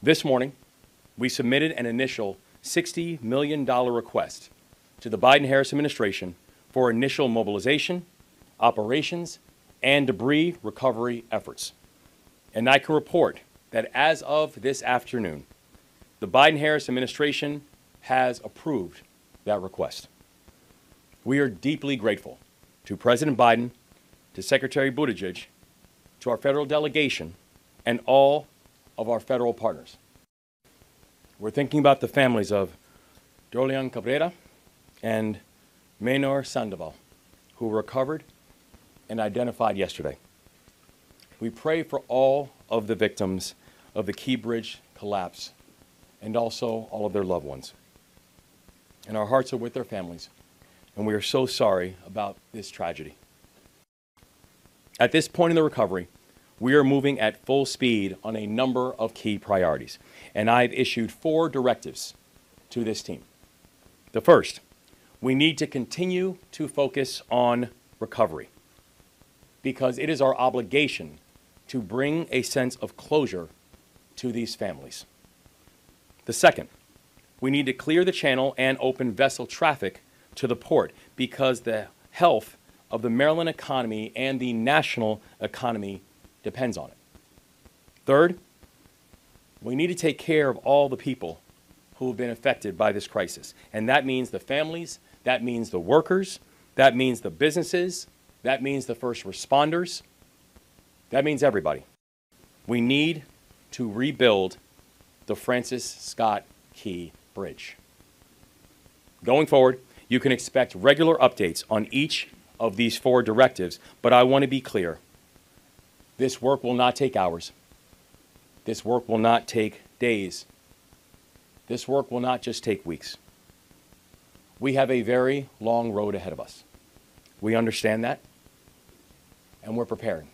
This morning, we submitted an initial $60 million request to the Biden-Harris administration for initial mobilization, operations, and debris recovery efforts. And I can report that as of this afternoon, the Biden-Harris administration has approved that request. We are deeply grateful to President Biden, to Secretary Buttigieg, to our federal delegation, and all of our federal partners. We're thinking about the families of Dolian Cabrera and Maynor Sandoval, who were recovered and identified yesterday. We pray for all of the victims of the Key Bridge collapse and also all of their loved ones. And our hearts are with their families, and we are so sorry about this tragedy. At this point in the recovery, we are moving at full speed on a number of key priorities, and I've issued 4 directives to this team. The first, we need to continue to focus on recovery because it is our obligation to bring a sense of closure to these families. The second, we need to clear the channel and open vessel traffic to the port because the health of the Maryland economy and the national economy depends on it. Third, we need to take care of all the people who have been affected by this crisis. And that means the families, that means the workers, that means the businesses, that means the first responders, that means everybody. We need to rebuild the Francis Scott Key Bridge. Going forward, you can expect regular updates on each of these 4 directives, but I want to be clear. This work will not take hours. This work will not take days. This work will not just take weeks. We have a very long road ahead of us. We understand that, and we're preparing.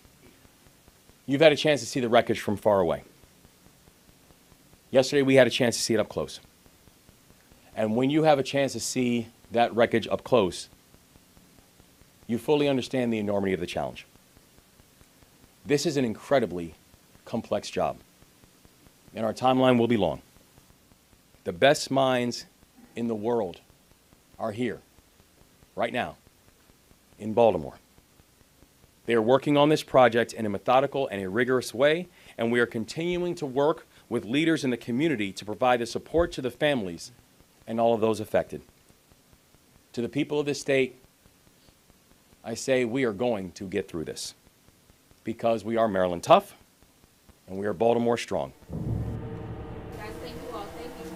You've had a chance to see the wreckage from far away. Yesterday, we had a chance to see it up close. And when you have a chance to see that wreckage up close, you fully understand the enormity of the challenge. This is an incredibly complex job, and our timeline will be long. The best minds in the world are here, right now, in Baltimore. They are working on this project in a methodical and a rigorous way, and we are continuing to work with leaders in the community to provide the support to the families and all of those affected. To the people of this state, I say we are going to get through this because we are Maryland tough and we are Baltimore strong. Guys, thank you all. Thank you.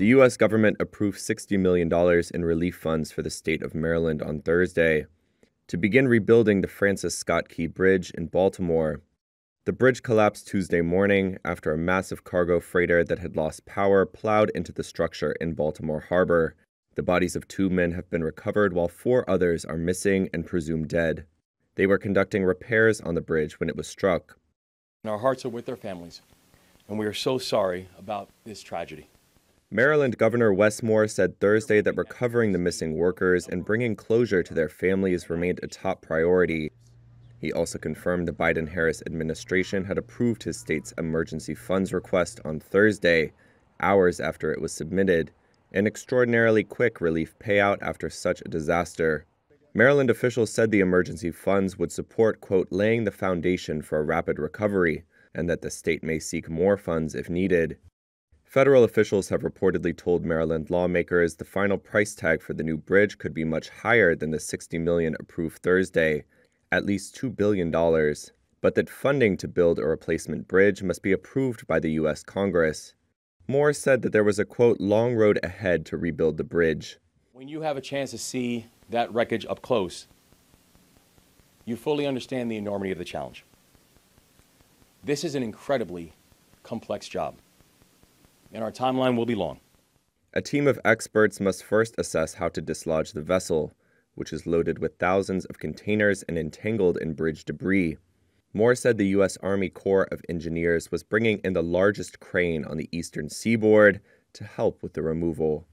The U.S. government approved $60 million in relief funds for the state of Maryland on Thursday to begin rebuilding the Francis Scott Key Bridge in Baltimore. The bridge collapsed Tuesday morning after a massive cargo freighter that had lost power plowed into the structure in Baltimore Harbor. The bodies of 2 men have been recovered while 4 others are missing and presumed dead. They were conducting repairs on the bridge when it was struck. Our hearts are with their families, and we are so sorry about this tragedy. Maryland Governor Wes Moore said Thursday that recovering the missing workers and bringing closure to their families remained a top priority. He also confirmed the Biden-Harris administration had approved his state's emergency funds request on Thursday, hours after it was submitted, an extraordinarily quick relief payout after such a disaster. Maryland officials said the emergency funds would support, quote, laying the foundation for a rapid recovery, and that the state may seek more funds if needed. Federal officials have reportedly told Maryland lawmakers the final price tag for the new bridge could be much higher than the $60 million approved Thursday, at least $2 billion, but that funding to build a replacement bridge must be approved by the U.S. Congress. Moore said that there was a, quote, long road ahead to rebuild the bridge. When you have a chance to see that wreckage up close, you fully understand the enormity of the challenge. This is an incredibly complex job, and our timeline will be long. A team of experts must first assess how to dislodge the vessel, which is loaded with thousands of containers and entangled in bridge debris. Moore said the U.S. Army Corps of Engineers was bringing in the largest crane on the eastern seaboard to help with the removal.